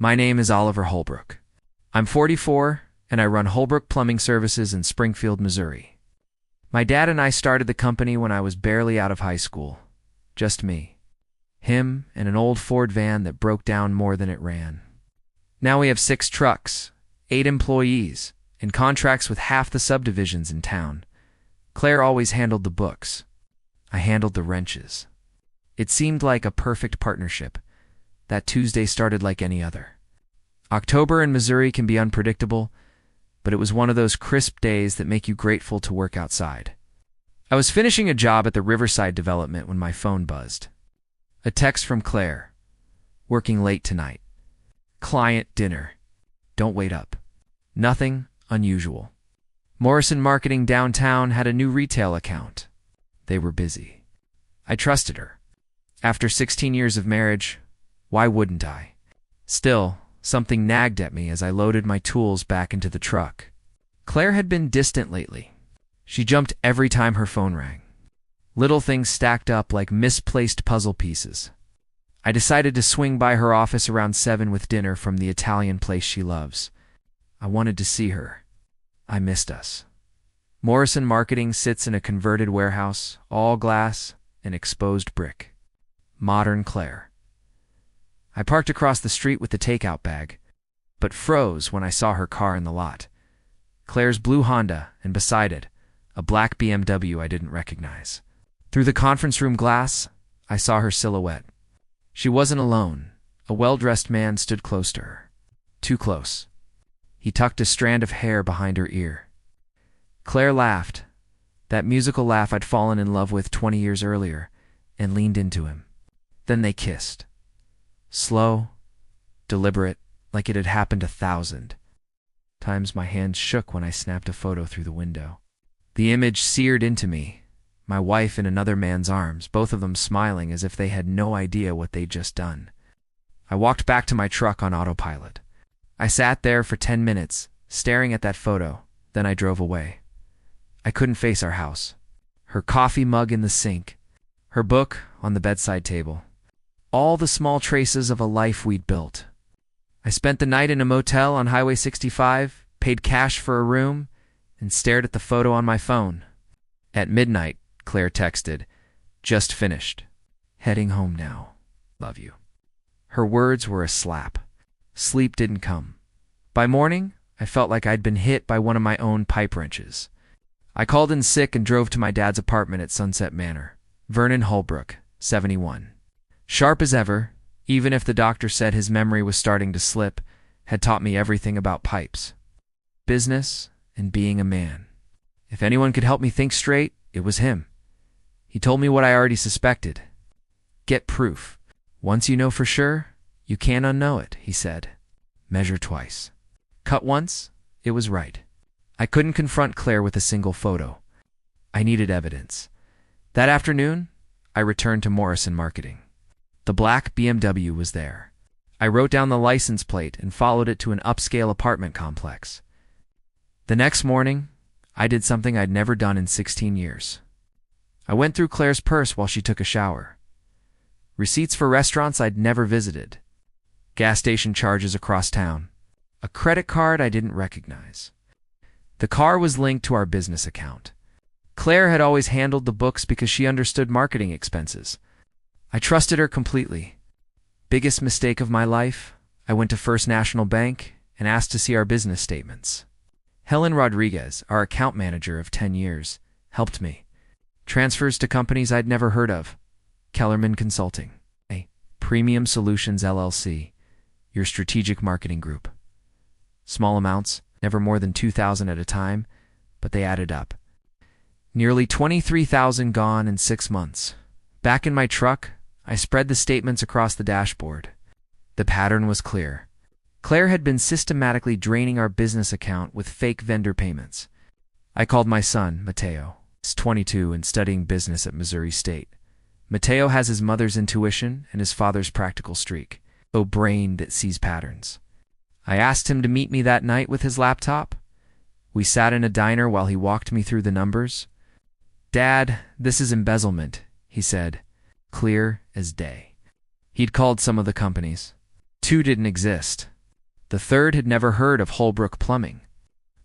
My name is Oliver Holbrook. I'm 44, and I run Holbrook Plumbing Services in Springfield, Missouri. My dad and I started the company when I was barely out of high school. Just me. Him and an old Ford van that broke down more than it ran. Now we have 6 trucks, 8 employees, and contracts with half the subdivisions in town. Claire always handled the books. I handled the wrenches. It seemed like a perfect partnership. That Tuesday started like any other. October in Missouri can be unpredictable, but it was one of those crisp days that make you grateful to work outside. I was finishing a job at the Riverside development when my phone buzzed. A text from Claire. Working late tonight. Client dinner. Don't wait up. Nothing unusual. Morrison Marketing downtown had a new retail account. They were busy. I trusted her. After 16 years of marriage, why wouldn't I? Still, something nagged at me as I loaded my tools back into the truck. Claire had been distant lately. She jumped every time her phone rang. Little things stacked up like misplaced puzzle pieces. I decided to swing by her office around 7 with dinner from the Italian place she loves. I wanted to see her. I missed us. Morrison Marketing sits in a converted warehouse, all glass and exposed brick. Modern Claire. I parked across the street with the takeout bag, but froze when I saw her car in the lot. Claire's blue Honda, and beside it, a black BMW I didn't recognize. Through the conference room glass, I saw her silhouette. She wasn't alone. A well-dressed man stood close to her. Too close. He tucked a strand of hair behind her ear. Claire laughed, that musical laugh I'd fallen in love with 20 years earlier, and leaned into him. Then they kissed. Slow, deliberate, like it had happened 1,000 times. My hands shook when I snapped a photo through the window. The image seared into me. My wife in another man's arms, both of them smiling as if they had no idea what they'd just done. I walked back to my truck on autopilot. I sat there for 10 minutes, staring at that photo, then I drove away. I couldn't face our house. Her coffee mug in the sink, her book on the bedside table. All the small traces of a life we'd built. I spent the night in a motel on Highway 65, paid cash for a room, and stared at the photo on my phone. At midnight, Claire texted, "Just finished. Heading home now. Love you." Her words were a slap. Sleep didn't come. By morning, I felt like I'd been hit by one of my own pipe wrenches. I called in sick and drove to my dad's apartment at Sunset Manor. Vernon Holbrook, 71. Sharp as ever, even if the doctor said his memory was starting to slip, had taught me everything about pipes. Business and being a man. If anyone could help me think straight, it was him. He told me what I already suspected. Get proof. Once you know for sure, you can't unknow it, he said. Measure twice. Cut once, it was right. I couldn't confront Claire with a single photo. I needed evidence. That afternoon, I returned to Morrison Marketing. The black BMW was there. I wrote down the license plate and followed it to an upscale apartment complex. The next morning, I did something I'd never done in 16 years. I went through Claire's purse while she took a shower. Receipts for restaurants I'd never visited. Gas station charges across town. A credit card I didn't recognize. The car was linked to our business account. Claire had always handled the books because she understood marketing expenses. I trusted her completely. Biggest mistake of my life, I went to First National Bank and asked to see our business statements. Helen Rodriguez, our account manager of 10 years, helped me. Transfers to companies I'd never heard of. Kellerman Consulting, a Premium Solutions LLC, your strategic marketing group. Small amounts, never more than $2,000 at a time, but they added up. Nearly $23,000 gone in 6 months. Back in my truck, I spread the statements across the dashboard. The pattern was clear. Claire had been systematically draining our business account with fake vendor payments. I called my son, Mateo. He's 22 and studying business at Missouri State. Mateo has his mother's intuition and his father's practical streak, a brain that sees patterns. I asked him to meet me that night with his laptop. We sat in a diner while he walked me through the numbers. "Dad, this is embezzlement," he said, clear as day. He'd called some of the companies. Two didn't exist. The third had never heard of Holbrook Plumbing.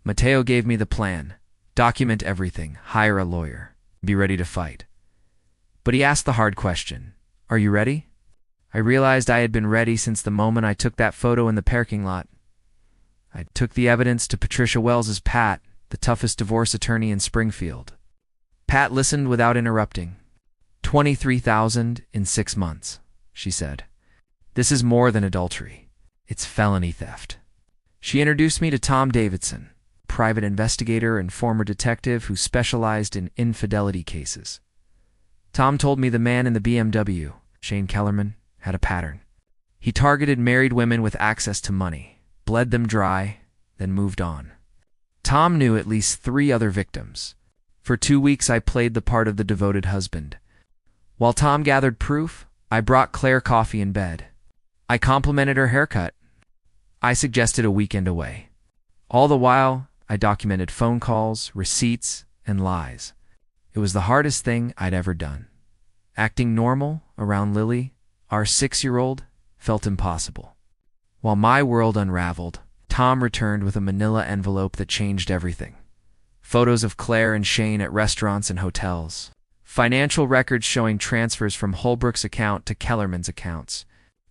Mateo gave me the plan. Document everything, hire a lawyer, be ready to fight. But he asked the hard question, "Are you ready?" I realized I had been ready since the moment I took that photo in the parking lot. I took the evidence to Patricia Wells's Pat, the toughest divorce attorney in Springfield. Pat listened without interrupting. $23,000 in 6 months, she said. This is more than adultery. It's felony theft. She introduced me to Tom Davidson, private investigator and former detective who specialized in infidelity cases. Tom told me the man in the BMW, Shane Kellerman, had a pattern. He targeted married women with access to money, bled them dry, then moved on. Tom knew at least 3 other victims. For 2 weeks I played the part of the devoted husband. While Tom gathered proof, I brought Claire coffee in bed. I complimented her haircut. I suggested a weekend away. All the while, I documented phone calls, receipts, and lies. It was the hardest thing I'd ever done. Acting normal around Lily, our 6-year-old, felt impossible. While my world unraveled, Tom returned with a manila envelope that changed everything. Photos of Claire and Shane at restaurants and hotels. Financial records showing transfers from Holbrook's account to Kellerman's accounts.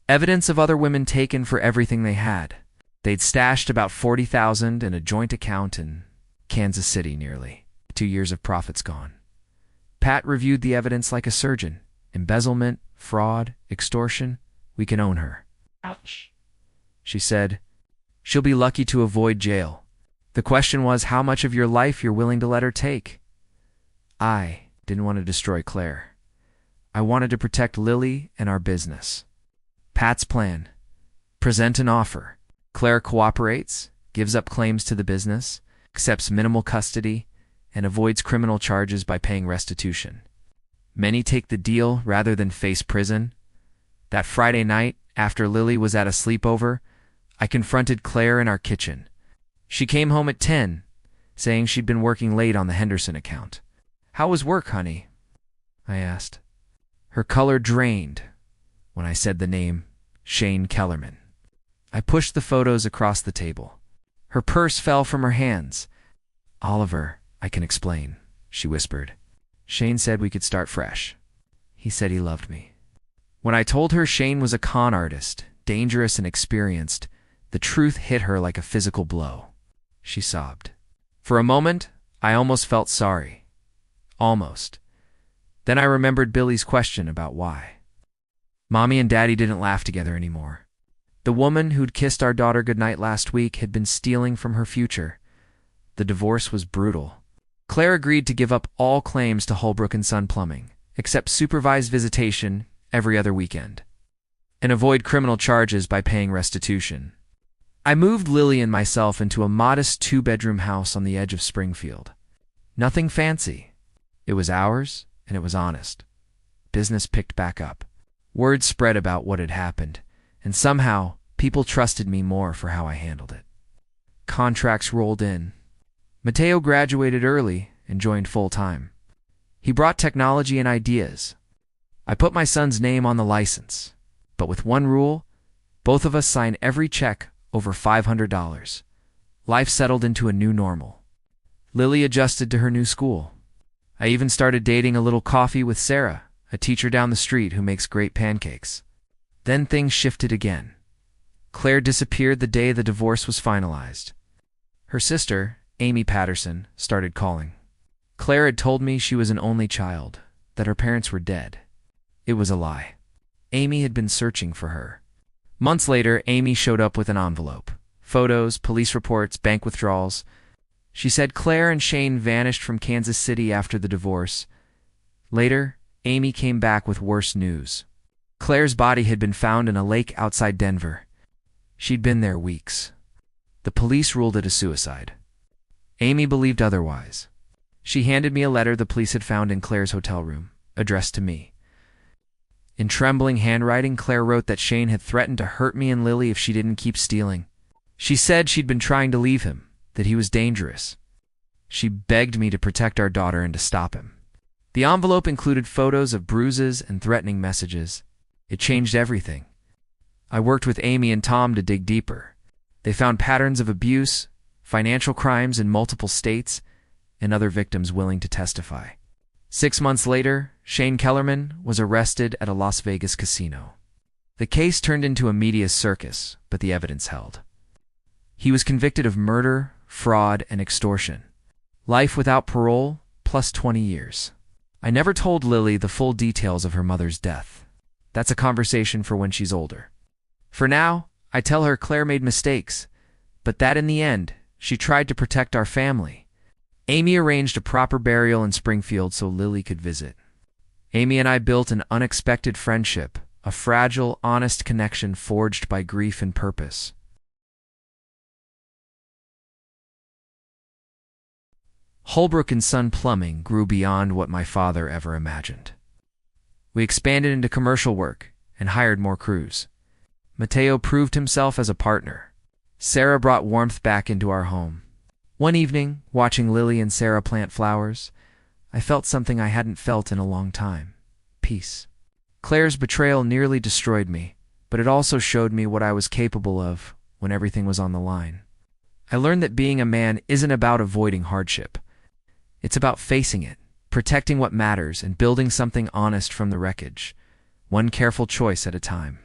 Evidence of other women taken for everything they had. They'd stashed about $40,000 in a joint account in Kansas City nearly. 2 years of profits gone. Pat reviewed the evidence like a surgeon. Embezzlement, fraud, extortion. We can own her. Ouch. She said, she'll be lucky to avoid jail. The question was how much of your life you're willing to let her take. I didn't want to destroy Claire. I wanted to protect Lily and our business. Pat's plan. Present an offer. Claire cooperates, gives up claims to the business, accepts minimal custody, and avoids criminal charges by paying restitution. Many take the deal rather than face prison. That Friday night, after Lily was at a sleepover, I confronted Claire in our kitchen. She came home at 10, saying she'd been working late on the Henderson account. "How was work, honey?" I asked. Her color drained when I said the name Shane Kellerman. I pushed the photos across the table. Her purse fell from her hands. "Oliver, I can explain," she whispered. "Shane said we could start fresh. He said he loved me." When I told her Shane was a con artist, dangerous and experienced, the truth hit her like a physical blow. She sobbed. For a moment, I almost felt sorry. Almost. Then I remembered Billy's question about why. Mommy and Daddy didn't laugh together anymore. The woman who'd kissed our daughter goodnight last week had been stealing from her future. The divorce was brutal. Claire agreed to give up all claims to Holbrook and Son Plumbing, except supervised visitation every other weekend, and avoid criminal charges by paying restitution. I moved Lily and myself into a modest 2-bedroom house on the edge of Springfield. Nothing fancy. It was ours, and it was honest. Business picked back up. Word spread about what had happened, and somehow people trusted me more for how I handled it. Contracts rolled in. Mateo graduated early and joined full-time. He brought technology and ideas. I put my son's name on the license, but with one rule: both of us sign every check over $500. Life settled into a new normal. Lily adjusted to her new school. I even started dating a little coffee with Sarah, a teacher down the street who makes great pancakes. Then things shifted again. Claire disappeared the day the divorce was finalized. Her sister, Amy Patterson, started calling. Claire had told me she was an only child, that her parents were dead. It was a lie. Amy had been searching for her. Months later, Amy showed up with an envelope. Photos, police reports, bank withdrawals. She said Claire and Shane vanished from Kansas City after the divorce. Later, Amy came back with worse news. Claire's body had been found in a lake outside Denver. She'd been there weeks. The police ruled it a suicide. Amy believed otherwise. She handed me a letter the police had found in Claire's hotel room, addressed to me. In trembling handwriting, Claire wrote that Shane had threatened to hurt me and Lily if she didn't keep stealing. She said she'd been trying to leave him, that he was dangerous. She begged me to protect our daughter and to stop him. The envelope included photos of bruises and threatening messages. It changed everything. I worked with Amy and Tom to dig deeper. They found patterns of abuse, financial crimes in multiple states, and other victims willing to testify. 6 months later, Shane Kellerman was arrested at a Las Vegas casino. The case turned into a media circus, but the evidence held. He was convicted of murder, fraud, and extortion. Life without parole, plus 20 years. I never told Lily the full details of her mother's death. That's a conversation for when she's older. For now, I tell her Claire made mistakes, but that in the end, she tried to protect our family. Amy arranged a proper burial in Springfield so Lily could visit. Amy and I built an unexpected friendship, a fragile, honest connection forged by grief and purpose. Holbrook & Son Plumbing grew beyond what my father ever imagined. We expanded into commercial work and hired more crews. Mateo proved himself as a partner. Sarah brought warmth back into our home. One evening, watching Lily and Sarah plant flowers, I felt something I hadn't felt in a long time: peace. Claire's betrayal nearly destroyed me, but it also showed me what I was capable of when everything was on the line. I learned that being a man isn't about avoiding hardship. It's about facing it, protecting what matters, and building something honest from the wreckage, one careful choice at a time.